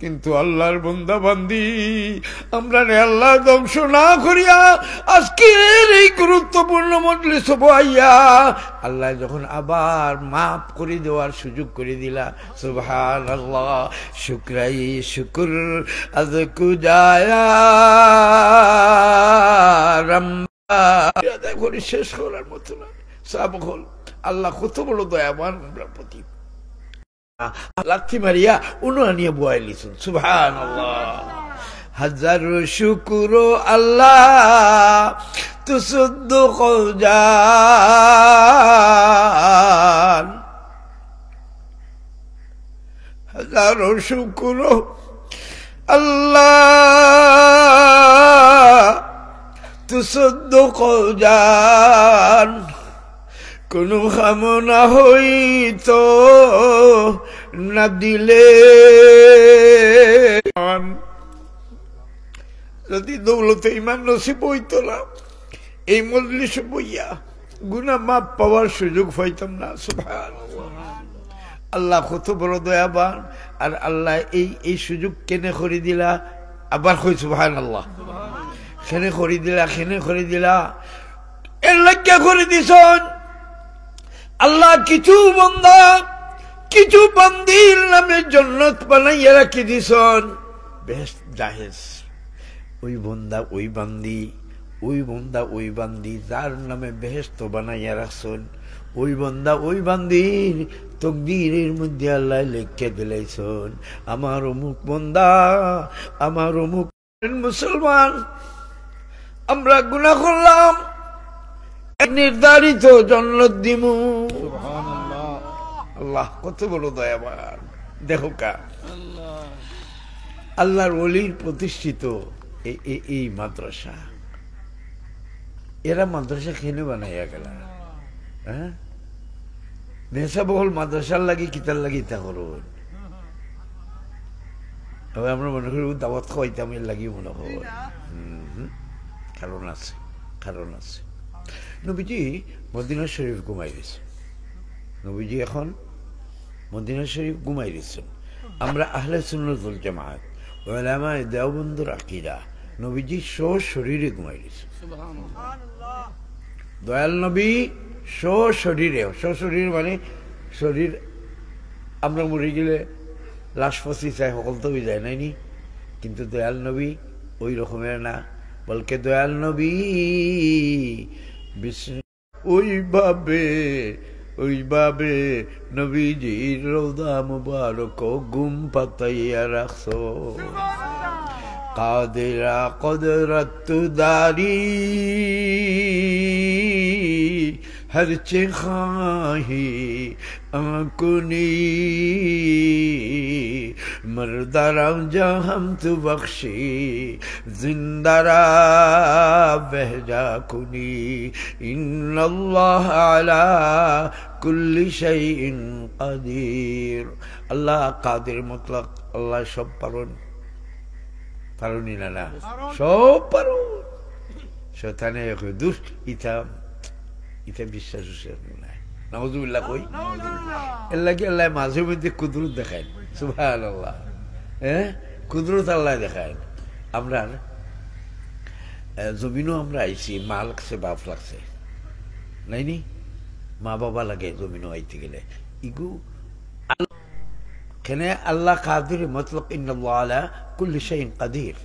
কিন্তু আল্লাহর বান্দা বান্দি আমরা আল্লাহ ধ্বংস না করিয়া আজকের এই গুরুত্বপূর্ণ মজলিস বইয়া আল্লাহ যখন আবার মাফ করে দেওয়ার সুযোগ করে দিলা সুবহানাল্লাহ শুকরাই শুকর আজ কুজায়া রাম্বা করে শেষ করার মতো না সাবল আল্লাহ কত বড় দয়াবান আমরা প্রতি লাথি মারিয়া উনুয়া নিয়ে বয়াই লিখুন সুবহানাল্লাহ হাজার শুকুর আল্লাহ তুসদ্দুক জান হাজার শুকুর আল্লাহ তুসদ্দুক জান কোনো কামনা হইতো না দিলে যদি দৌলতে ইমান নসিব হইতো না এই মজলিসে বইয়া গুনাহ মাপ পাওয়ার সুযোগ পাইতাম না সুবহানাল্লাহ আল্লাহ কত বড় দয়াবান আর আল্লাহ এই সুযোগ কেনে করে দিলা আবার কই সুবহানাল্লাহ কেনে করে দিলা এর লাগিয়া করে দিছন আল্লাহ কিছু বান্দা কিছু বান্দির নামে জান্নাত বানাইয়া রাখি দিছন বেশ জাহেজ ওই বান্দা ওই বান্দি যার নামে বেহেশত বানাইয়া রাখছন ওই বান্দা ওই বান্দির তকদীরের মধ্যে আল্লাহ লিখে দিলাইছন আমার অমুক বান্দা আমার অমুক মুসলমান আমরা গুনাহ করলাম নির্ধারিত জান্নাত দিমু সুবহানাল্লাহ আল্লাহ কত বড় দয়াবান দেখো কা আল্লাহর ওলির প্রতিষ্ঠিত এই মাদ্রাসা এরা মাদ্রাসা খেনে বানাইয়া গেল হ্যাঁ নেশা বহুল মাদ্রাসার লাগি কিতার লাগি তা করুন তবে আমরা মনে করি দাওয়াত খাওয়াইতাম এর লাগি মনে হয় কারণ আছে নবীজি মদিনা শরীফ ঘুমাই গেছে নবীজি এখন মদিনা শরীফ ঘুমাই গেছেন আমরা আহলে সুন্নাত ওয়াল জামাত উলামা দেওবন্দের আকীদা নবীজি শরীরে ঘুমাই গেছে সুবহানাল্লাহ দয়াল নবী শরীর মানে শরীর আমরা মরে গেলে লাশ ফসি চাই সকল তো যায় নাইনি কিন্তু দয়াল নবী ওই রকমের না বলকে দয়াল নবী ওইভাবে নবীজির রওজা মুবারক গুম পাতাইয়া রাখছো কাদেরা কদরত দারি হরচে খাহি আকুনি मर्दारा जहम तु बख्शी जिंदारा बहजा कुनी इन्नल्लाह अला कुल्ली शैइन कदीर अल्लाह कादिर मुतलक अल्लाह सब पारुनी ना सब पारुन शैताने दुष्ट इता বিশ্বাস নাই নাউযুবিল্লাহ কই আল্লাহ কি আল্লাহ মাঝে মধ্যে কুদরত দেখায় সুবহানাল্লাহ কুদরত আল্লাহ দেখায় আমরা জমিনও আমরা আইছি মা লাগছে বাপ লাগছে নাইনি মা বাবা লাগে জমিনও আইতে গেলে ইগু কেন আল্লাহ কাদির মতলব ইন্নাল্লাহ আলা কুল্লি শাইইন কাদির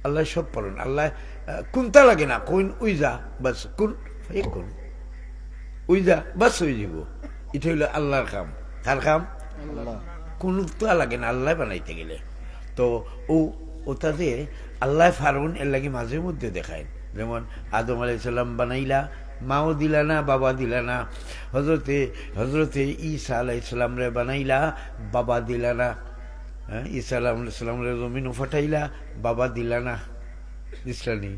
আল্লাহ সব পারেন আল্লাহ কোনটা লাগে না কোন উইজা বাস কোন ফায়াকুন উইজা বাস হয়ে যাব এটা হইল আল্লাহর কাম কার কাম আল্লাহ কোন তো লাগে না আল্লাহ বানাইতে গেলে তো ওটাতে আল্লাহ ফারুন এর লাগে মাঝে মধ্যে দেখায় যেমন আদম আলাইহিস সালাম বানাইলা মাও দিলা না বাবা দিলা না হজরতে ঈসা আলাইহিস সালাম রে বানাইলা বাবা দিলা না ঈসা আলাইহিস সালাম রে জমিন ফাটাইলা বাবা দিলা না দিছলানি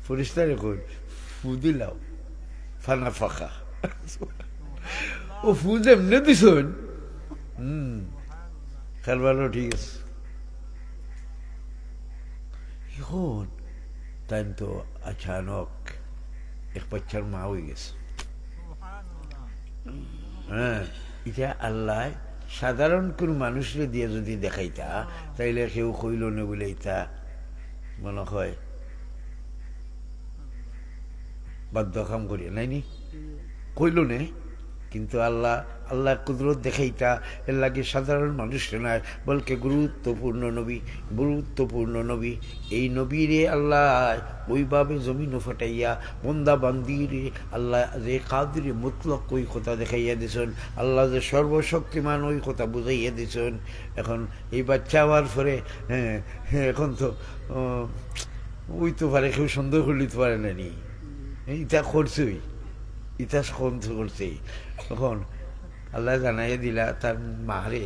ফেরেশতা রে কই ফু দিলাও ফানা ফাখা ও ফু যেমনে দিছন খেয়াল ভালো ঠিক আছে এখন তাই তো আচানক এক বাচ্চার মা হয়ে গেছে হ্যাঁ এটা আল্লাহ সাধারণ কোন মানুষকে দিয়ে যদি দেখাইতা তাইলে কেউ কইল না বলে ইতা মনে হয় বাধ্য কাম করি নাইনি কইল নে কিন্তু আল্লাহ আল্লাহ কুদরত দেখাইতা এর লাগে সাধারণ মানুষ নয় বলকে গুরুত্বপূর্ণ নবী এই নবীরে আল্লাহ ওইভাবে জমিন ফাটাইয়া বন্দা বান্দিরে আল্লাহ যে কাদিরে মুতলক ওই কথা দেখাইয়া দিছেন আল্লাহ যে সর্বশক্তিমান ওই কথা বুঝাইয়া দিছেন এখন এই বাচ্চা হওয়ার পরে এখন তো ওই তো পারে কেউ সন্দেহ করলিতে পারে না নি ইটা করছই ইটা সন্দেহ করছে তখন আল্লাহ জানাইয়া দিলা তার মারে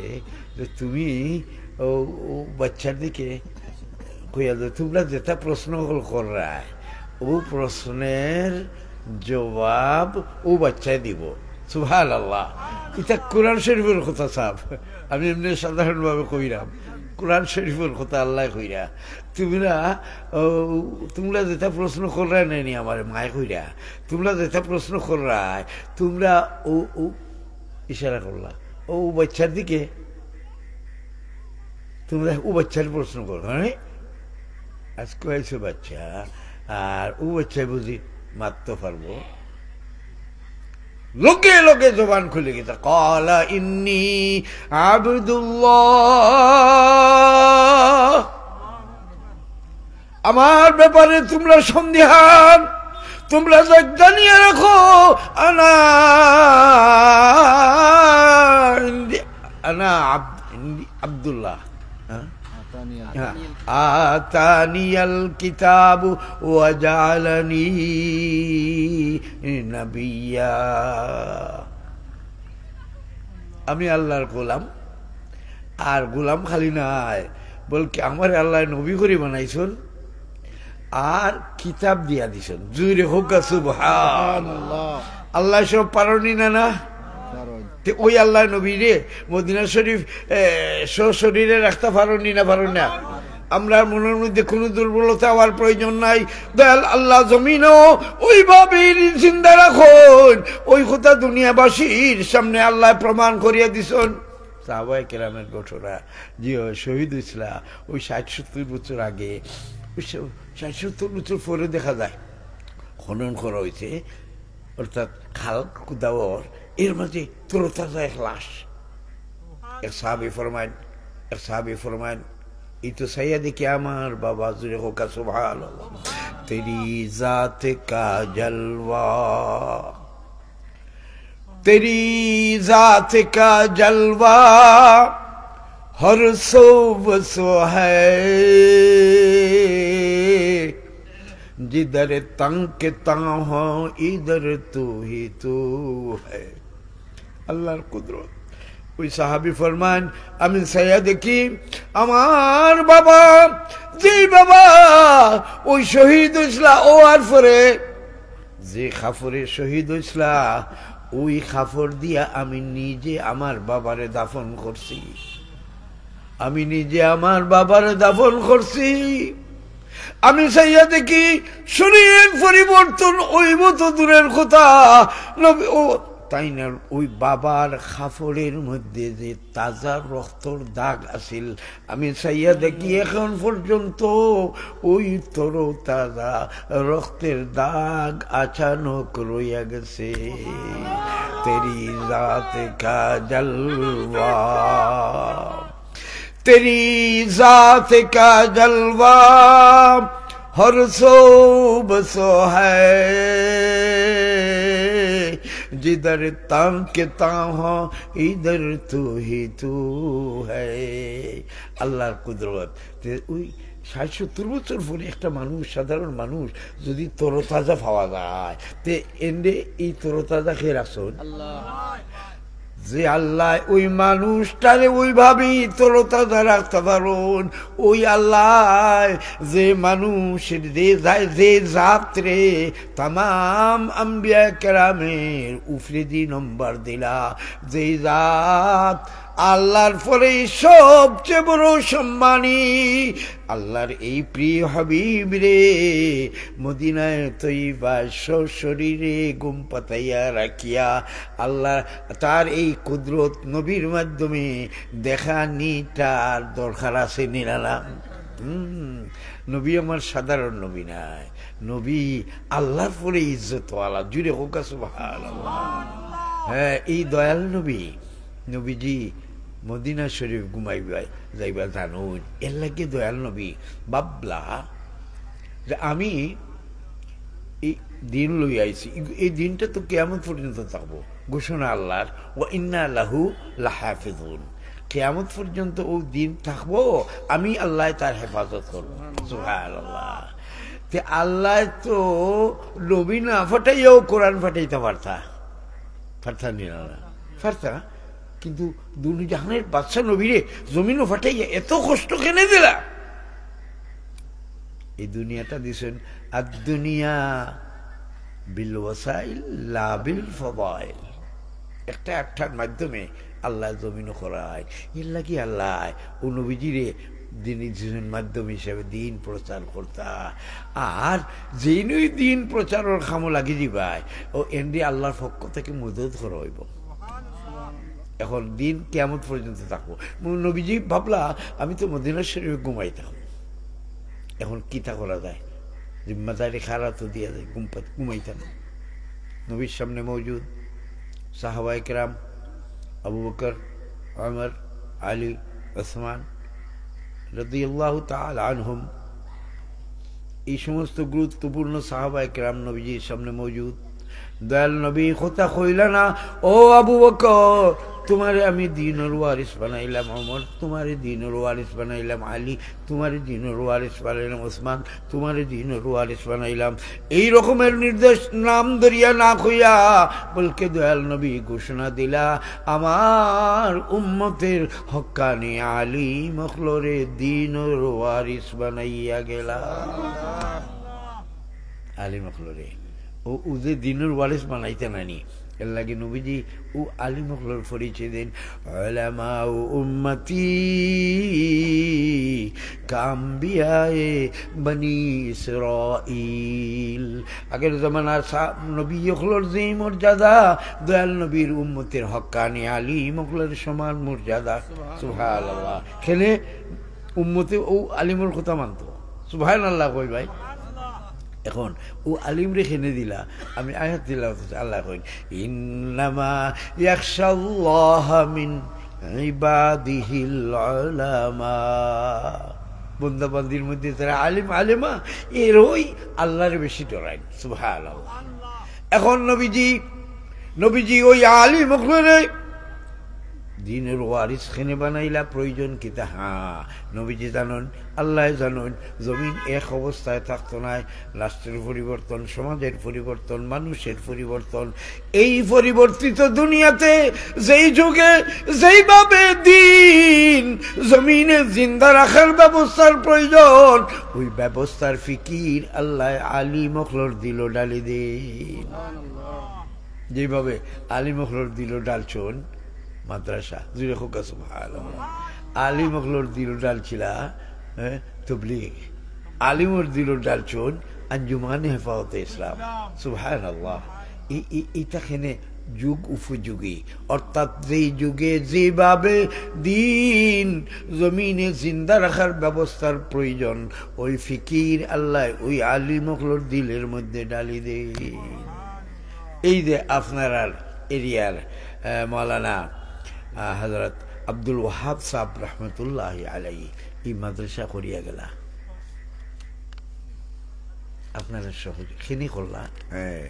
যে তুমি ও বাচ্চার দিকে কইয়া দে তোমরা যেটা প্রশ্ন করা ও প্রশ্নের জবাব ও বাচ্চায় দিব সুবহানাল্লাহ এটা কোরআন শরীফের কথা সাহেব আমি এমনি সাধারণভাবে কইরাম কোরআন শরীফের কথা আল্লাহ কইরা তোমরা যেটা প্রশ্ন করা নেই আমার মায় কইরা তোমরা যেটা প্রশ্ন করা তোমরা ও ইশারা করলা ও বাচ্চার দিকে তোমরা ও বাচ্চার প্রশ্ন করো হ্যাঁ আজকে হয়েছে বাচ্চা আর ও বাচ্চায় বুঝি মারতে পারবো লোকে লোকে জবান খুলে গেছে ক্বালা ইন্নী আবদুল্লাহ আমার ব্যাপারে তোমরা সন্দিহান তোমরা জানিয়ে রাখো আনা আব্দুল্লাহ আতানিয়াল কিতাবু ওয়া জাআলানি নাবিয়্যা আমি আল্লাহর গোলাম আর গোলাম খালি নাই বলকে আমার আল্লাহ নবী করে বানাইছেন আর কিতাব দিয়া দিছেন জুরে হোক সুবহানাল্লাহ আল্লাহ সব পারনি না ওই আল্লাহ নবী রে মদিনা শরীফ শরীরে রাখতে পারনি না আমরা মনের মধ্যে কোনো দুর্বলতা হওয়ার প্রয়োজন নাই দয়াল আল্লাহ জমিনও ওইভাবে জিন্দা রাখুন ওই কথা দুনিয়াবাসীর সামনে আল্লাহ প্রমাণ করিয়া দিছেন সাহাবায়ে কেরামের ঘটনা যে শহীদ হইছিলা ওই ৬০-৭০ বছর আগে ৬০-৭০ বছর পরে দেখা যায় খনন করা হয়েছে অর্থাৎ খাল কুদাওয়ার এর মাঝে তরতাজা এক লাশ এক সাহাবী ফরমান এই তো সৈয়দে কি আমার বাবা জুড়ে হোক সুবহানাল্লাহ তেরি জাত কা জলওয়া তেরি জাত কা জলওয়া হর সো হ্যায় जिधर तंग ता हो इधर तू ही तू है আল্লাহর কুদরত ওই সাহাবী ফরমান আমি সাইয়া দেখি আমার বাবা যে বাবা ওই শহীদ হইছলা ও আর পরে যে খাফরে শহীদ হইছলা ওই খাফর দিয়া আমি নিজে আমার বাবারে দাফন করছি আমি চাইয়া দেখি শরীর পরিবর্তন ওই মতো দূরের কথা তাই না ওই বাবার খাফড়ের মধ্যে যে তাজা রক্তর দাগ আছিল আমি চাইয়া দেখি এখন পর্যন্ত ওই তর তাজা রক্তের দাগ আচানক রইয়া গেছে তেরি জাত কা জলওয়া तेरी जात का जलवा हर सो है जिधर तांकता हो इधर तू ही तू है আল্লাহর কুদরত ওই ৬০-৭০ বছর পরে একটা মানুষ সাধারণ মানুষ যদি তরতাজা পাওয়া যায় তে এন্ডে এই তরতাজা খেয়ে রাখুন যে আল্লাহ ওই মানুষটারে ওইভাবেই তরতাজা রাখতে পারুন ওই আল্লাহ যে মানুষের যে জাতরে তামাম আম্বিয়া কেরামের উফরে ২ নম্বর দিলা যে জাত আল্লাহর পরে সবচেয়ে বড় সম্মানী আল্লাহর এই প্রিয় হাবিব রে মদিনায় তৈবা শরীরে গুম পাতাইয়া রাখিয়া আল্লাহ তার এই কুদরত নবীর মাধ্যমে দেখা নিটার দরকার আছে নিরালাম। নবী আমার সাধারণ নবী নাই, নবী আল্লাহর পরে ইজ্জতওয়ালা, জুড়ে হোক সুবহানাল্লাহ। হ্যাঁ, এই দয়াল নবী, নবীজি মদিনা শরীফ ঘুমাইবা যাইবা জানুন, এর লাগে দয়াল নবী বাবলা যে আমি এই দিন লই আইছি, এই দিনটা তো কিয়ামত পর্যন্ত থাকবো, ঘোষণা আল্লাহর, ওয়া ইন্না লাহু লাহাফিজুন, কিয়ামত পর্যন্ত ও দিন থাকবো, আমি আল্লাহ তার হেফাজত করবো। সুবহানাল্লাহ। তে আল্লাহ তো নবী না ফাটাইয়াও কোরআন ফাটাইতে পারতা নিরা পারতা, কিন্তু দুনিয়ার বাদশা নবীরে জমিনও ফাটাইয়া এত কষ্ট কেনে দিলা? এই দুনিয়াটা দিছেন আদ-দুনিয়া বিল ওয়াসাইল লা বিল ফাদাইল, একটা একটার মাধ্যমে আল্লাহ জমিনও করায়। এর লাগি আল্লাহ ও নবীজিরে দিনের মাধ্যম হিসেবে দিন প্রচার করতা, আর যেই দিন প্রচারের খামো লাগি দিবাই ও এন্ডি আল্লাহর পক্ষ থেকে মদত করা হইব। এখন দিন কিয়ামত পর্যন্ত থাকবো। নবীজি ভাবলা আমি তো মদিনা শরীফে ঘুমাইতাম, এখন কিতা করা যায়, জিম্মাদারি খারা তো দিয়া যায়, ঘুমাইতাম। নবীর সামনে মৌজুদ সাহাবায়ে কেরাম আবু বকর, ওমর, আলী, ওসমান রাদিয়াল্লাহু তাআলা আনহুম, এই সমস্ত গুরুত্বপূর্ণ সাহাবায়ে কেরাম নবীজির সামনে মৌজুদ। দয়াল নবী কথা কইলা না, ও আবু বকর তোমারে আমি দ্বীনের ওয়ারিস বানাইলাম, ওমর তোমারে দ্বীনের ওয়ারিস বানাইলাম, আলী তোমারে দ্বীনের ওয়ারিস বানাইলাম, ওসমান তোমারে দ্বীনের ওয়ারিস বানাইলাম। এই রকমের নির্দেশ নাম ধরিয়া না কইয়া বলকে দয়াল নবী ঘোষণা দিলা, আমার উম্মতের হক্কানি আলী মখলরে দ্বীনের ওয়ারিস বানাইয়া গেলা। আলী মখলরে ও উদে দিনের ওয়ারিস বানাইতে নানি, এর লাগে নবীজি ও আলী মখলর পরিচয় দেন, উলামা উম্মতি কাম্বিয়ায়ে বনি ইসরাইল। আগের জমানার নবী মখলর যে মর্যাদা, দয়াল নবীর উম্মতের হক্কানি আলী মখলর সমান মর্যাদা। সুবহানাল্লাহ। খেলে উম্মতে ও আলিমর কথা মানত। সুবহানাল্লাহ কই ভাই। এখন ও আলিম রে খেনে দিলা, আমি আয়াত দিলাম, আল্লাহ কইন ইন্নামা ইয়াখশাল্লাহ মিন ইবাদিহিল উলামা, বন্দাবান্দির মধ্যে যারা আলিম আলেমা এরই আল্লাহর বেশি ডরায়। সুবহানাল্লাহ। এখন নবীজি ওই আলিম করে দিনের ওয়ারিস খেনে বানাইলা, প্রয়োজন কিতা? হ্যাঁ, নবীজি জানুন, আল্লাহ জানুন, জমিন এক অবস্থায় থাকতো না, রাষ্ট্রের পরিবর্তন, সমাজের পরিবর্তন, মানুষের পরিবর্তন। এই পরিবর্তিত দুনিয়াতে যেই যুগে যেইভাবে দিন জমিনে জিন্দা রাখার ব্যবস্থার প্রয়োজন, ওই ব্যবস্থার ফিকির আল্লাহ আলী মখলর দিল ডালি দিন। যেভাবে আলী মখলর দিল ডালচন মাদ্রাসা, জুড়ে হোক সুবহানাল্লাহ। আলী মখলর দিল ডালছিলা তবলিগ, আলিমর দিল ডালচন আঞ্জুমানে হেফাজতে ইসলাম। সুবহানাল্লাহ। এইটাখানে যুগ উপযোগী, অর্থাৎ যেই যুগে যেভাবে দিন জমিনে জিন্দা রাখার ব্যবস্থার প্রয়োজন, ওই ফিকির আল্লাহ ওই আলী মখলর দিলের মধ্যে ডালি দে। এই যে আপনার এরিয়ার মৌলানা হযরত আব্দুল ওয়াহাব সাহেব রহমতুল্লাহ আলাইহি এই মাদ্রাসা করিয়া গেলা, আপনারা সহজে খেনি করলা। হ্যাঁ,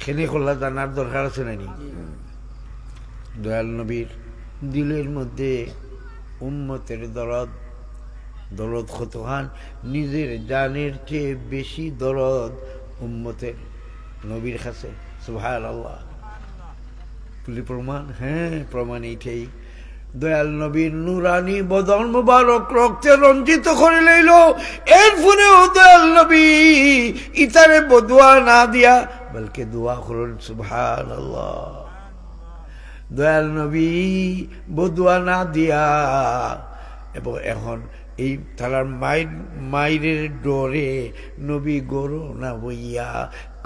খেনি করলা, জানার দরকার আছে নানি? দয়াল নবীর দিলের মধ্যে উম্মতের দরদ কতখান, নিজের জানের চেয়ে বেশি দরদ উম্মতের নবীর কাছে। সুবহানাল্লাহ। প্রমাণ? হ্যাঁ, প্রমাণ এইটাই। দয়াল নবীর নুরানি বদন মুবারক রক্তে রঞ্জিত করে লইল, এরপরেও দয়াল নবী ইতারে বদুয়া না দিয়া বলকে দোয়া করুন। সুবহানাল্লাহ। দয়াল নবী বদুয়া না দিয়া এবং এখন এই তারার মায়ের ডরে নবী গরু না বইয়া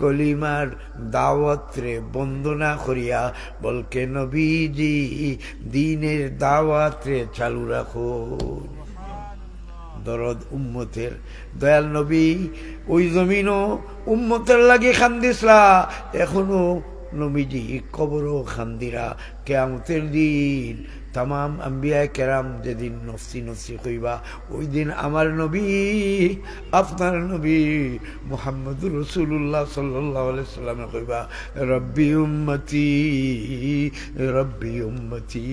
কলিমার দাওয়াতরে বন্দনা করিয়া বলকে নবীজি দিনের দাওয়াতরে চালু রাখুন। দরদ উম্মতের দয়াল নবী ওই জমিনও উম্মতের লাগে খান্দিসলা, এখনো নবীজি কবরও খান্দিরা। কিয়ামতের দিন তামাম আম্বিয়া কেরাম যেদিন নফসি নফসি কইবা, ওই দিন আমার নবী আপনার নবী মুহাম্মদুর রাসূলুল্লাহ সাল্লাল্লাহু আলাইহি সাল্লামে কইবা রব্বি উম্মতি রব্বি উম্মতি।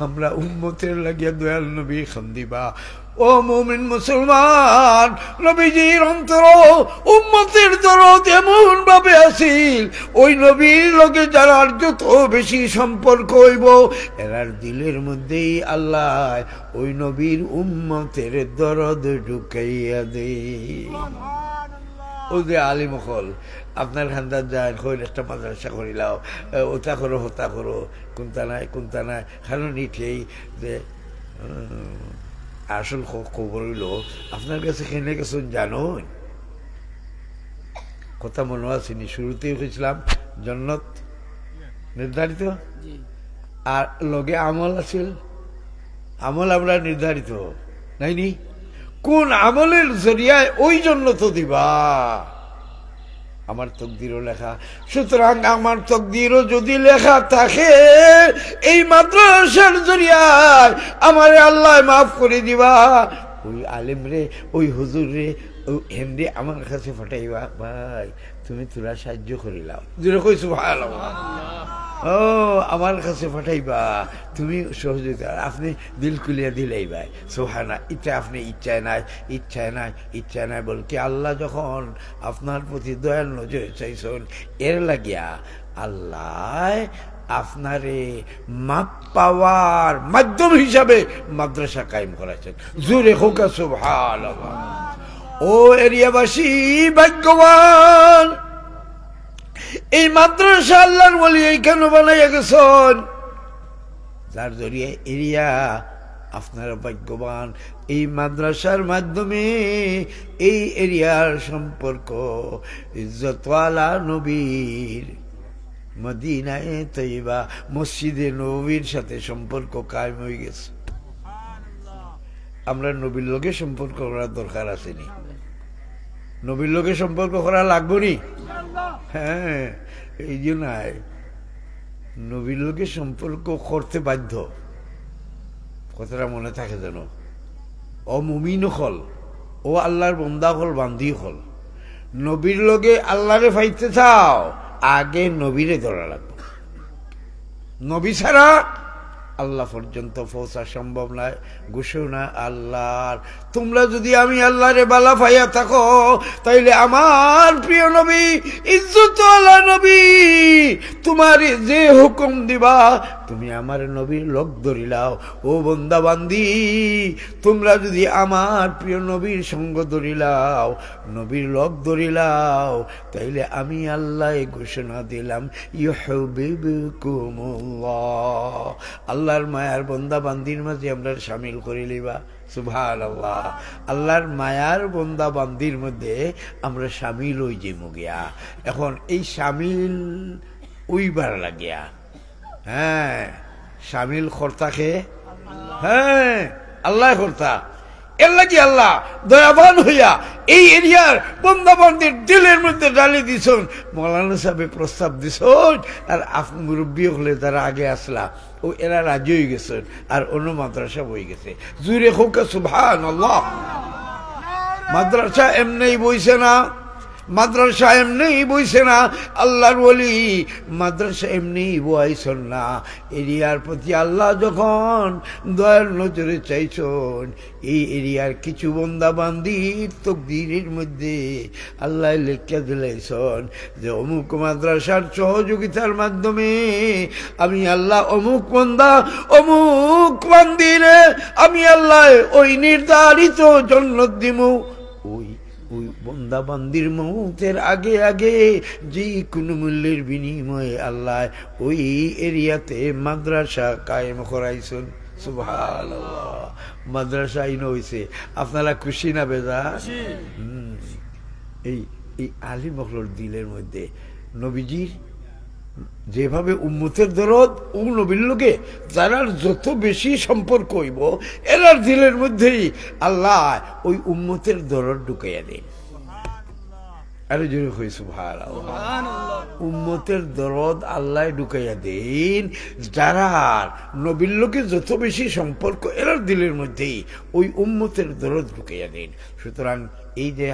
আমরা উম্মতের লাগিয়া দয়াল নবী খান্দিবা। ও মুমিন মুসলমান, নবীজির অন্তর উম্মতের দরদ এমন ভাবে আসিল, ওই নবীর লগে যারা যত বেশি সম্পর্ক হইব এরার দিলের মধ্যেই আল্লাহ ওই নবীর উম্মতের দরদ ঢুকাইয়া দে। ও যে আলিম হল আপনার খান্দার যায় হইল একটা মাদ্রাসা করিলাও, ওটা করো হতা করো, কোনটা নাই কারণ এটাই যে আসল খবর হইল আপনার কাছে কেনে গেছেন জানুন। কথা মনে আসেনি, শুরুতেই হয়েছিলাম জন্নত নির্ধারিত আর লগে আমল আছিল, আমল আমরা নির্ধারিত নাইনি, কোন আমলের জরিয়ায় ওই জন্নত দিবা আমার তকদিরও লেখা। সুতরাং আমার তকদিরও যদি লেখা থাকে এই মাদ্রাসার জরিয়ায় আমার আল্লাহ মাফ করে দিবা, ওই আলেম রে ওই হুজুর রে হেমরে আমার কাছে ফাটাইবা, ভাই তুমি তোরা সাহায্য করিলাও যেটা কই সুবহানাল্লাহ, ও আমার কাছে পাঠাইবা তুমি সহযোগিতা, আপনি দিল কুলিয়া দিলাই ভাই সোহানা, ইচ্ছা আপনি ইচ্ছায় নাই বলকে আল্লাহ যখন আপনার প্রতি দয়াল নজর চাইছেন এর লাগিয়া আল্লাহ আপনারে মাপ পাওয়ার মাধ্যম হিসাবে মাদ্রাসা কায়েম করেছেন। জোরে হোক সুবহানাল্লাহ। ও এরিয়াবাসী ভাগ্যবান, এই মাদ্রাসা আল্লাহর ওলি এইখানে বানাইয়া গেছেন, যার জরিয়ে এরিয়া আপনারা ভাগ্যবান। এই মাদ্রাসার মাধ্যমে এই এরিয়ার সম্পর্ক ইজ্জতওয়ালা নবীর মদিনায়ে তৈবা মসজিদে নববীর সাথে সম্পর্ক কায়েম হয়ে গেছে। আমরা নবীর লোকের সম্পর্ক করার দরকার আসেনি, নবীর লোকের সম্পর্ক করা লাগবে নি। হ্যাঁ, এই জন্য নবীর লোকের সম্পর্ক করতে বাধ্য, কথাটা মনে থাকে যেন। অমুমিন হল ও আল্লাহর বন্দা হল বান্দি হল, নবীর লোকে আল্লাহরে পাইতে চাও আগে নবীরে ধরা লাগবে। নবী ছাড়া আল্লাহ পর্যন্ত পৌঁছা সম্ভব নয়। ঘোষণা আল্লাহর, তোমরা যদি আমি আল্লাহরে বালা পাইয়া থাকো তাইলে আমার প্রিয় নবী ইজ্জতওয়ালা নবী তোমার যে হুকুম দিবা তুমি আমার নবীর লোক ধরিলাও। ও বন্দা বান্দি, তোমরা যদি আমার প্রিয় নবীর সঙ্গ ধরিলাও, নবীর লোক ধরিলাও, তাইলে আমি আল্লাহ ঘোষণা দিলাম ইউহিব্বুকুমুল্লাহ, আল্লাহর মায়ার বন্দা বান্দির মাঝে আমরা শামিল করে লিবা। সুবহানাল্লাহ, আল্লাহর মায়ার বন্দা বান্দির মধ্যে আমরা শামিল হই যে মুগিয়া। এখন এই শামিল উইবার লাগিয়া, হ্যাঁ শামিল কর্তাকে, হ্যাঁ আল্লাহ কর্তা, এর লাগি আল্লাহ দয়াবান হইয়া এই এরিয়ার বন্দাবান্দির দিলের মধ্যে ডালি দিছন। মৌলানা সাহেব প্রস্তাব দিছন, আর আপনি মুরব্বী হলে তারা আগে আসলা, ও এরা রাজি হয়ে গেছেন, আর অন্য মাদ্রাসা বই গেছে। জুড়ে হোক সুবহানাল্লাহ। মাদ্রাসা এমনি বইছে না, মাদ্রাসা এমনি বইছে না, আল্লাহর ওলি মাদ্রাসা এমনি বইছেন না। এরিয়ার প্রতি আল্লাহ যখন দয়ার নজরে চাইছেন, এই এরিয়ার কিছু বন্দা বান্দির তকদিরের মধ্যে আল্লাহ লেখা দিলাইছেন যে অমুক মাদ্রাসার সহযোগিতার মাধ্যমে আমি আল্লাহ অমুক বন্দা অমুক বান্দিরে আমি আল্লাহ ওই নির্ধারিত জান্নাত দিমু। ওই বন্দা বান্দির মৌতের আগে আগে যে কোনো মূল্যের বিনিময়ে আল্লাহ ওই এরিয়াতে মাদ্রাসা কায়েম করাইছেন। সুবহানাল্লাহ, মাদ্রাসা আইন হয়েছে। আপনারা খুশি না বেজা? এই এই আলী মখলর দিলের মধ্যে নবীজির যেভাবে উম্মতের দরদ ও নবীর লোকে যারা যত বেশি সম্পর্ক হইব এরার দিলের মধ্যেই আল্লাহ ওই উম্মতের দরদ ঢুকাইয়া দেন। আরে জোরে কই সুবহানাল্লাহ। উম্মতের দরদ আল্লাহ ঢুকাইয়া দেন, যারা নবীর লোকে যত বেশি সম্পর্ক এরার দিলের মধ্যেই ওই উম্মতের দরদ ঢুকাইয়া দেন। সুতরাং এই যে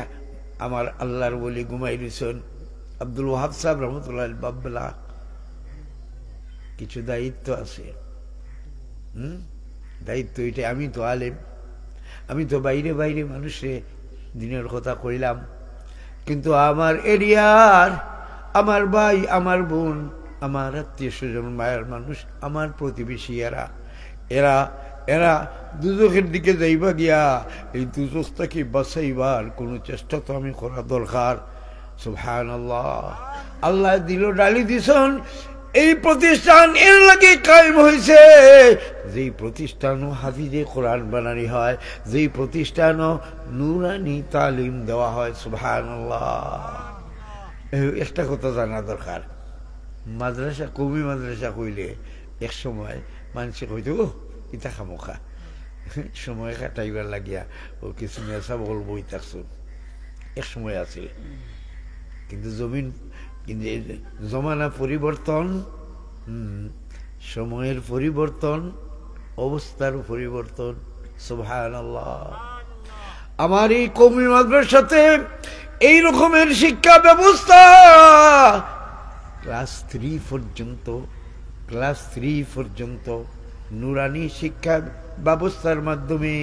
আমার আল্লাহর বলি ঘুমাই রয়েছেন আব্দুল ওয়াহাব সাহেব রহমতুল্লাহ বাবলা, কিছু দায়িত্ব আছে। দায়িত্ব এটা, আমি তো আলেম, আমি তো বাইরে বাইরে মানুষে দিনের কথা কইলাম, কিন্তু আমার এরিয়ার আমার ভাই, আমার বোন, আমার আত্মীয় স্বজন, মায়ের মানুষ, আমার প্রতিবেশী এরা এরা এরা দুজকের দিকে যাইবা গিয়া এই দুজকটাকে বাঁচাইবার কোনো চেষ্টা তো আমি করা দরকার। সুবহানাল্লাহ, আল্লাহ দিল ডালি দিছেন এই প্রতিষ্ঠান এর লাগে কায়েম হয়েছে, যেই প্রতিষ্ঠানও হাফিজে কোরআন বানানি হয়, যেই প্রতিষ্ঠানও নুরানি তালিম দেওয়া হয়। সুবহানাল্লাহ, একটা কথা জানা দরকার, মাদ্রাসা কমি মাদ্রাসা কইলে এক সময় মানুষে কইত ও ইতা খামোখা, সময় কাটাইবার লাগিয়া ও কিছু নেশা বল বই থাকছুন, এক সময় আছে। কিন্তু জমিন কিন্তু জমানা পরিবর্তন, সময়ের পরিবর্তন, অবস্থার পরিবর্তন। সুবহানাল্লাহ, আমার এই কওমি মাদ্রাসাতে এই রকমের শিক্ষা ব্যবস্থা ক্লাস 3 পর্যন্ত নুরানি শিক্ষা ব্যবস্থার মাধ্যমে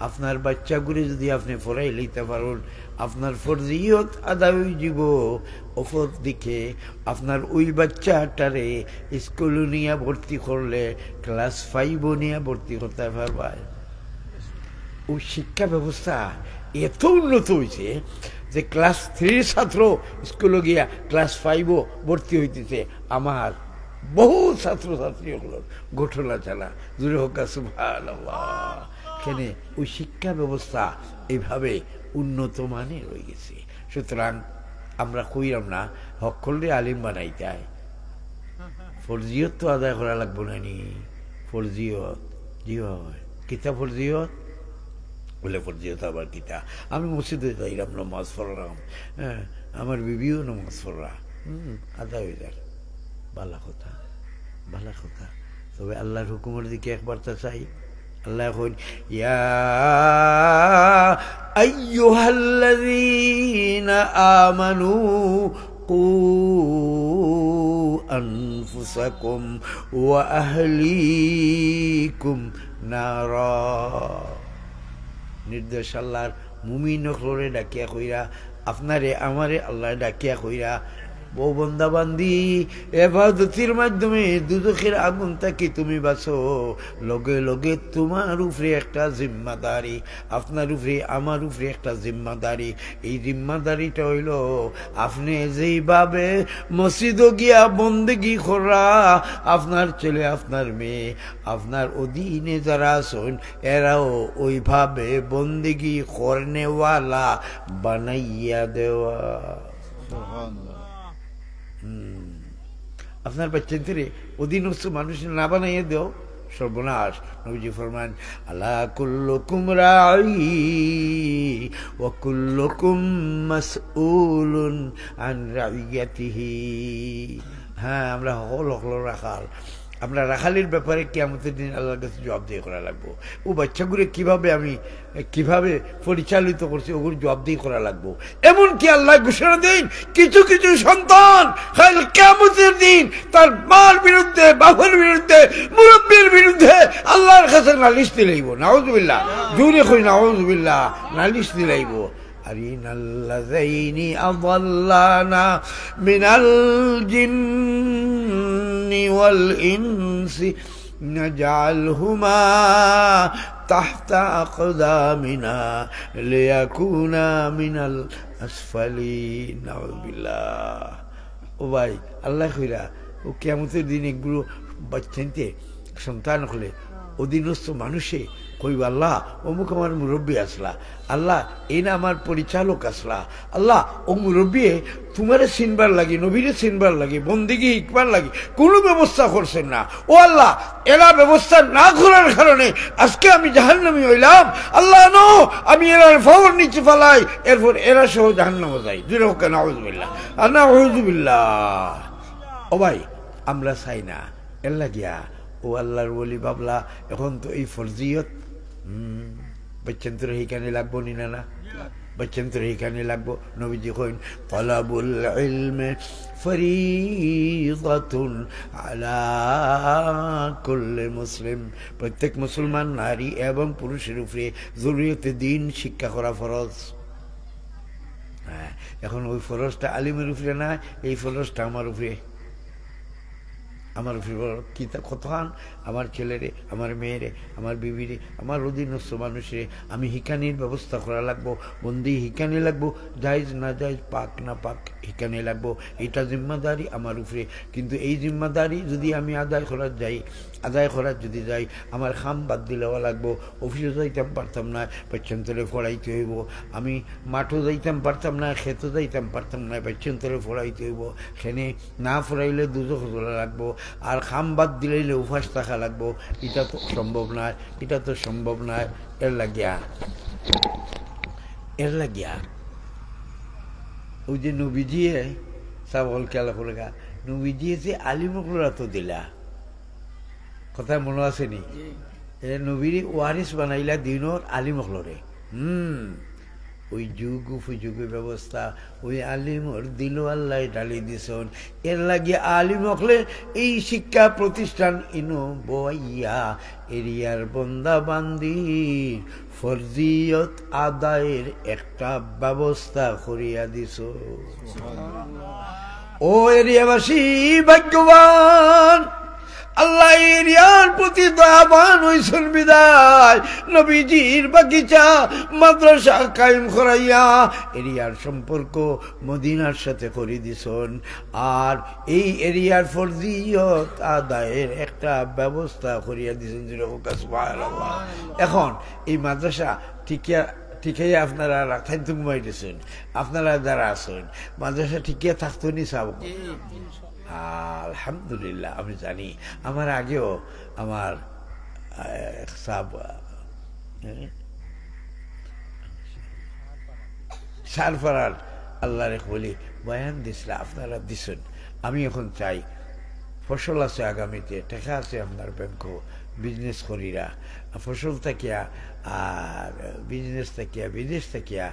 আপনার বাচ্চাগুলি যদি আপনি পড়াই লইতে পারেন, আপনার ফরজিয়ত আদায় হয়ে যাব। অপর দিকে আপনার ওই বাচ্চাটারে স্কুলে নিয়ে ভর্তি করলে ক্লাস 5 নিয়ে ভর্তি করতে পারবা। ওই শিক্ষা ব্যবস্থা এত উন্নত হয়েছে যে ক্লাস 3 ছাত্র স্কুলে গিয়া ক্লাস 5 ভর্তি হইতেছে। আমার বহু ছাত্রছাত্রীগুলোর ঘটনা চালা জুড়ে হোক সুবহানাল্লাহ। কেন ওই শিক্ষা ব্যবস্থা এইভাবে উন্নত মানের হয়ে গেছে। সুতরাং আমরা কইরাম না হক করলে আলিম বানাইতে হয়, ফরজিয়ত তো আদায় করা লাগবো না নি। ফরজিয়ত জি হয় কিতা ফরজিয়ত বলে, ফরজিয়ত আবার কিতা? আমি মসজিদে যাইলাম, নামাজ পড়লাম, হ্যাঁ, আমার বিবিও নামাজ পড়লা, আদায় হয়ে যায়, ভালো কথা, ভালো কথা। তবে আল্লাহর হুকুমের দিকে একবার তা চাই। আল্লাহ এখন ইয়া আইয়ুহাল্লাযীনা আমানু কু আনফুসাকুম ওয়া আহলিকুম নারা। নির্দেশ আল্লাহর মুমিন হলে ডাকিয়া কইরা, আপনারে আমারে আল্লাহ ডাকিয়া কইরা, বউ বন্দা বান্দি এবাদতির মাধ্যমে দুজখের আগুন থেকে তুমি বাঁচো। লগে লগে তোমার উপরে একটা জিম্মাদারি, আপনার উপরে আমার উপরে একটা জিম্মাদারি। এই জিম্মাদারিটা হইল আপনি যেইভাবে মসজিদ গিয়া বন্দেগি করা, আপনার ছেলে আপনার মেয়ে আপনার অধীনে যারা আছেন এরাও ওইভাবে বন্দেগি করনেওয়ালা বানাইয়া দেওয়া। আপনার বাচ্চাদের অধীনস্থ মানুষ না বানাইয়া দেও, সর্বনাশ। নবীজি ফরমান আলা কুল্লুকুম রাঈ ওয়া কুল্লুকুম মাসউলুন আন রাইয়াতিহি। হ্যাঁ, আমরা হল রাখাল, আমরা রাখালির ব্যাপারে কিয়ামতের দিন আল্লাহর কাছে জবাবদিহি করা লাগবো। ও বাচ্চাগুলো কিভাবে পরিচালিত করছে ওগুলো জবাবদিহি করা লাগবো। এমনকি আল্লাহ ঘোষণা দেন কিছু কিছু সন্তান কাল কিয়ামতের দিন তার মার বিরুদ্ধে, বাবার বিরুদ্ধে, মুরব্বীর বিরুদ্ধে আল্লাহর কাছে নালিশ দিলাইব। নাউযুবিল্লাহ, জোরে কই নাউযুবিল্লাহ, নালিশ দিলাইব। আরিনাল্লাযাইনি আযাল্লানা মিনাল জিন্নি ওয়াল ইনসি নাজআলহুমা তাহতা আকদামিনা লিয়াকুনা মিনাল আসফালিন নাউযুবিল্লাহ। ও ভাই আল্লাহ কইরা ও কিয়ামতের দিন এগুলো বাচ্চাইতে সন্তান হলে অধীনস্থ মানুষে কইব আল্লাহ অমুক আমার মুরব্বী আসলা, আল্লাহ এই না আমার পরিচালক আসলা, আল্লাহ ও মুরব্বী তোমারে চিনবার লাগে, নবীরে চিনবার লাগে, বন্দিগি শিখবার লাগে কোনো ব্যবস্থা করছেন না। ও আল্লাহ এরা ব্যবস্থা না করার কারণে আজকে আমি জাহান্নামী হইলাম, আল্লাহ নো আমি এরা ফওর নিচে ফালাই, এরপর এরা সহ জাহান্নামে যাই। নাউযুবিল্লাহ নাউযুবিল্লাহ। ও ভাই আমরা চাই না এর লাগিয়া ও আল্লাহর ওলি বাবলা এখন তো এই ফরজিয়ত বাচ্চান্তর হিকানে লাগবো নি না, বাচ্চান্তর হিকানে লাগবো। নবীজি কইন তালাবুল ইলমি ফরিদাতুন আলা কুল্লি মুসলিম, প্রত্যেক মুসলমান নারী এবং পুরুষের উপরে জরুরিয়তে দিন শিক্ষা করা ফরজ। হ্যাঁ, এখন ওই ফরজটা আলিমের উপরে না, এই ফরজটা আমার উপরে, আমার কিতা কতখান আমার ছেলেরে, আমার মেয়েরে, আমার বিবিরে, আমার অধীনস্থ মানুষের আমি হিকানির ব্যবস্থা করা লাগবো, বন্দি হিকানি লাগবো, জায়েজ না জায়েজ, পাক না পাক হিকানি লাগবো। এটা জিম্মাদারি আমার উপরে। কিন্তু এই জিম্মাদারি যদি আমি আদায় করার যদি যাই আমার খাম বাদ দিলেও লাগবো। অফিসে যাইতাম পারতাম না, বাচ্চান্তরে পড়াইতে হইব। আমি মাঠও যাইতাম পারতাম না, খেতে যাইতাম পারতাম না, বাচ্চান্তরে পড়াইতে হইব। সেনে না পড়াইলে দুজক তোলা লাগবো, আর খাম বাদ দিলাইলে উপাস থাকা লাগবো। এটা তো সম্ভব নয়, এটা তো সম্ভব নয়। এর লাগিয়া ওই যে নবীজিয়ে সাবল খেলা ফুলগা নবীজিয়ে যে আলিমকলরা তো দিলা কথা মনে আসেনি, এ নবীর ওয়ারিস বানাইলা দিনর আলিমকলরে। ওই যুগ উপযোগী ব্যবস্থা ওই আলিমর দিল আল্লাহ ডালি দিছন। এর লাগে আলিম হকলে এই শিক্ষা প্রতিষ্ঠান ইনো বইয়া এরিয়ার বন্দা বান্দির ফরজিয়ত আদায়ের একটা ব্যবস্থা করিয়া দিছ। ও এরিয়াবাসী ভাগ্যবান, আল্লাহ এরিয়ার প্রতি দয়াবান হইছেন বিদায় নবীজির বাগিচা মাদ্রাসা কায়েম করাইয়া এরিয়ার সম্পর্ক মদিনার সাথে করে দিছেন। আর এই এরিয়ার ফরজিয়ত আদায়ের একটা ব্যবস্থা করিয়া দিছেন। সুবহানাল্লাহ। এখন এই মাদ্রাসা ঠিকই আপনারা খাদ্য ঘুমাইতেছেন, আপনারা যারা আছেন মাদ্রাসা ঠিকই থাকতো নি সাব আলহামদুলিল্লাহ। আমি জানি আমার আগেও আমার সাব সারফারার আল্লাহ রে বলি বয়ান দিছিল, আপনারা দিছেন। আমি এখন চাই ফসল আছে আগামীতে, টাকা আছে আপনার ব্যাংকও, বিজনেস করিরা ফসল থাকিয়া আর বিজনেস থাকিয়া বিদেশ থাকিয়া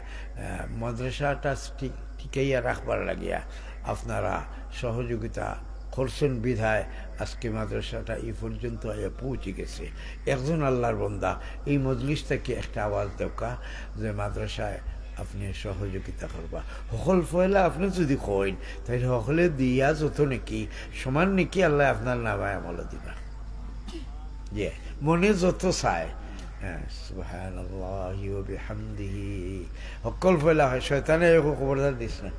মাদ্রাসাটা ঠিকাইয়া রাখবার লাগিয়া আপনারা সহযোগিতা করছেন বিধায় আজকে মাদ্রাসাটা এই পর্যন্ত আয়া পৌঁছে গেছে। একজন আল্লাহর বন্দা এই মজলিস থেকে একটা আওয়াজ দরকার যে মাদ্রাসায় আপনি সহযোগিতা করবা। সকল ফয়লা আপনি যদি কইন তাহলে সকলে দিয়া যত নাকি সমান নাকি আল্লাহ আপনার নামায় আমল দিবা, যে মনে যত চায়। সুবহানাল্লাহি ওয়া বিহামদিহি সকল ফয়লা হয়, শয়তানে খবরদার দিস না।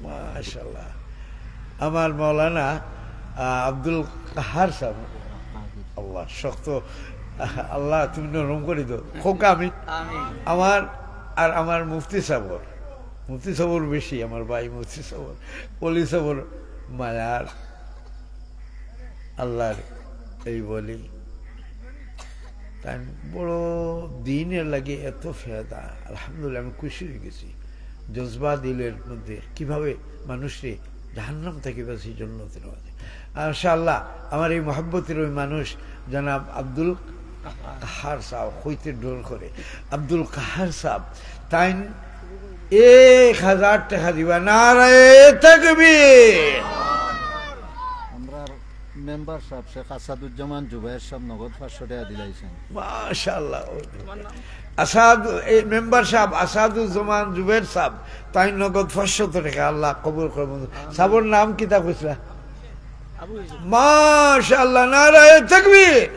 মাশাআল্লাহ। আমার মৌলানা আব্দুল কাহার সাহেব, আল্লাহ শক্ত, আল্লাহ তুমি নরম করে দো খোকা। আমি আমার মুফতি সাবর বেশি, আমার ভাই মুফতি সাবর অলি সাবর মায়ার আল্লাহর এই বলি তাই বড় দিনের লাগে এত ফেদা। আলহামদুলিল্লাহ আমি খুশি হয়ে গেছি জজবা দিলের মধ্যে কিভাবে মানুষকে জাহান্নাম থেকে বাঁচি জন্নতের মাঝে। ইনশাআল্লাহ আমার এই মহব্বতের ওই মানুষ জনাব আব্দুল কাহার সাহেব হইতে ডোল করে আব্দুল কাহার সাহেব তাই 1000 টাকা দিবা। নারায়ে তাকবীর। আমরা মেম্বার সাহেব শেখ আসাদুজ্জামান জুবাইর সাহেব নগদ 500 টাকা দিলাইছেন। মাশাআল্লাহ। আসাদ এই মেম্বার সাহেব আসাদুজ্জামান জুবাইর সাহেব তাই নগদ 500 টাকা আল্লাহ কবুল করুন। সাবর নাম কি তা কইছলা? মাশাআল্লাহ। নারায়ে তাকবীর।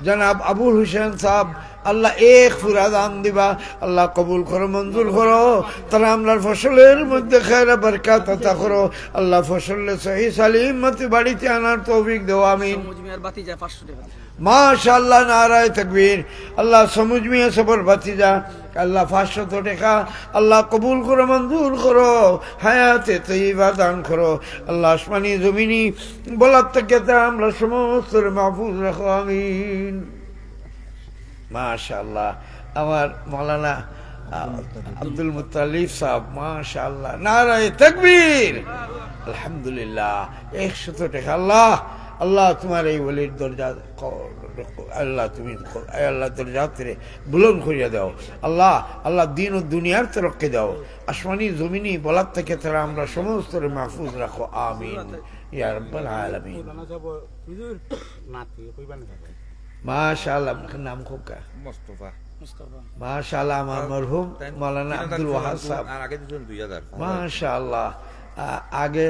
জনাব আবুল হোসেন সাহেব আল্লাহ এক ফুরা দান দিবা আল্লাহ কবুল করো মঞ্জুর করো তারা আমরার ফসলের মধ্যে খায়রা বরকত আতা করো আল্লাহ ফসলের সহি সালিমতি বাড়িতে আনার তৌফিক দাও আমিন মাশাআল্লাহ নারায়ে তাকবীর আল্লাহ সমুজ মিয়া সবর ভাতিজা আল্লাহ 500 টাকা আল্লাহ কবুল করো মঞ্জুর করো হায়াতে তৈবা দান করো আল্লাহ আসমানি জমিনি বলার থেকে আমরা সমস্ত মাহফুজ রাখো আমিন মাশাআল্লাহ আমার মাওলানা আব্দুল মুত্তালিব সাহেব মাশাআল্লাহ নারায়ে তাকবীর আলহামদুলিল্লাহ 100 টাকা আল্লাহ আল্লাহ তোমার এই ওলির দরজা আল্লাহ তুমি আল্লাহ দরজাতে বুলন্দ করিয়া দাও আল্লাহ আল্লাহ দিন ও দুনিয়ার তরক্কে দাও আসমানি জমিনি বলার থেকে তারা আমরা সমস্ত মাহফুজ রাখো আমিন ইয়া রাব্বাল আলামিন মাশাআল্লাহ নাম খোকা মুস্তাফা মাশাআল্লাহ আমার মরহুম মাওলানা আব্দুল ওয়াহাব সাহেব আগে দিয়েছেন 2000 মাশাআল্লাহ আগে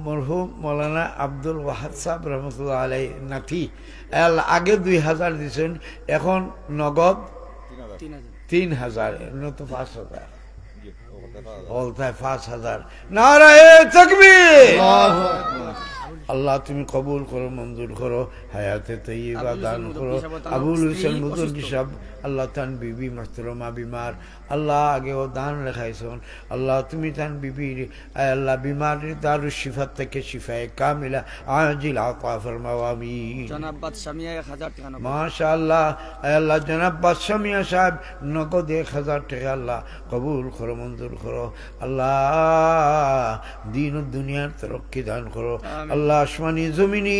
মরহুম মৌলানা আব্দুল ওয়াহাব সাহেব রহমতুল্লাহ আলাই নাথি আগে 2000 দিয়েছেন এখন নগদ 3000 তো 5000 বলতায় 5000 নারায়ে তাকবীর আল্লাহ তুমি কবুল করো মঞ্জুর করো হায়াতে তৈয়বা দান করো আবুল হোসেন বুজুর্গি সাহেব আল্লাহ তান বিবি মাহতরমা বিমার আল্লাহ আগেও দান রেখাইছেন আল্লাহ তুমি তান বিবির আল্লাহ বিমার দারু শিফাত থেকে শিফায়ে কামিলা আজিল আতা ফরমাও আমিন জনাব বাদশা মিয়া 1000 টাকা মাশাআল্লাহ আল্লাহ জনাব বাদশা মিয়া সাহেব নগদ 1000 টাকা আল্লাহ কবুল করো মঞ্জুর করো আল্লাহ দিন ও দুনিয়ার তরক্কি দান করো আল্লাহ আসমানি জমিনি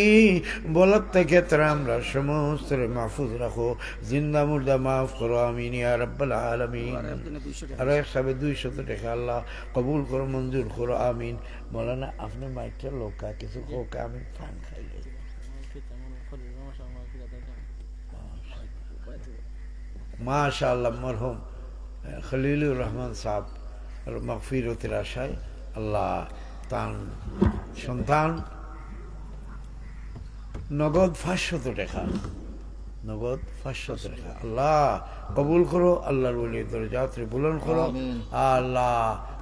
বলার থেকে তারা আমরা সমস্ত মাহফুজ রাখো জিন্দা মুর্দা মাফ করো আমিন ইয়া রাব্বাল আলামিন আর এক সাবে 200 টাকা আল্লাহ কবুল করো মঞ্জুর করো আমিন মৌলানা আপনি মাইকটা লোকা কিছু কোকা আমি পান খাইলে মাশাআল্লাহ মরহুম খলিলুর রহমান সাহেব মাগফিরাতের আশায় আল্লাহ তার সন্তান নগদ 500 টাকা নগদ 500 টাকা আল্লাহ কবুল করো আল্লাহর ওলির দরজাতে বুলন্দ করো আল্লাহ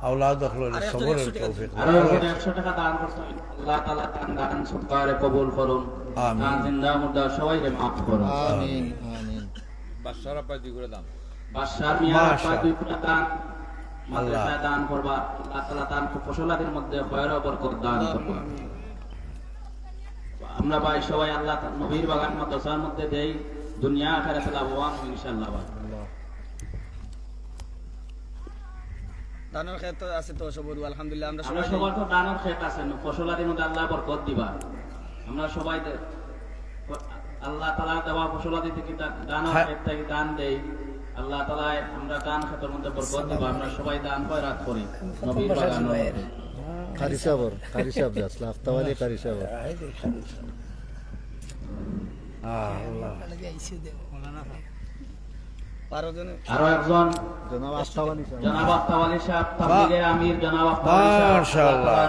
আওলাদ আখলাল সবরের তৌফিক আর 100 টাকা দান করছেন আল্লাহ তাআলা দান সৎকারে কবুল করুন আমিন জিন্দা মুর্দা সবাইকে maaf করুন আমিন আমিন বাদশার আপা দুই করে দাম বাদশা মিয়া আপা দুই করে দান মাদ্রাসা দান করবা আল্লাহ তাআলা দান ফসলাদের মধ্যে খয়র ও বরকত দান করুন আমরা ভাই সবাই আল্লাহ নবীর বাগান মাদ্রাসার মধ্যে দেই দুনিয়া আখিরাতে লাভবান হই ইনশাআল্লাহ দানের ক্ষেত আছে তো সবরু আলহামদুলিল্লাহ আমরা সবাই তো দানের ক্ষেত আছে ফসলাদের মধ্যে আল্লাহ বরকত দিবা আমরা সবাই আল্লাহ তাআলা দেওয়া ফসলাদি থেকে দানের ক্ষেত থেকে দান দেই আল্লাহ তাআলা আমরা দান ক্ষেতের মধ্যে বরকত দিবা আমরা সবাই দান খয়রাত করি নবীর বাগান কারি সাহেব যাচ্ছে আফতাওয়ালি কারি সাহেব আল্লাহ আরো একজন জনাব আফতাওয়ালি সাহেব জনাব আফতাওয়ালি সাহেব তাবলীগের আমির জনাব আফতাওয়ালি সাহেব মাশাআল্লাহ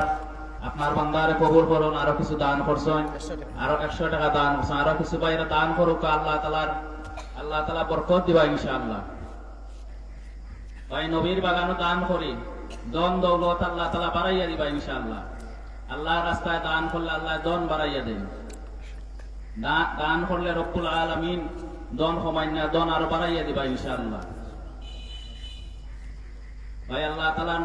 আপনার বান্দারে কবুল করুন আরো কিছু দান করছেন আরো 100 টাকা দান করছেন আরো কিছু বাইরে দান করুক আল্লাহ তাআলা বরকত দিবা ইনশাআল্লাহ ভাই নবীর বাগানও দান করি দন দৌলত আল্লাহ তাআলা বাড়াইয়া দিবা ইনশাআল্লাহ আল্লাহর রাস্তায় দান করলে আল্লাহ দন বাড়াইয়া দেন দান করলে রব্বুল আলামিন দন কমাইনা দন আরো বাড়াইয়া দিবা ইনশাআল্লাহ ভাই আল্লাহ তাআলা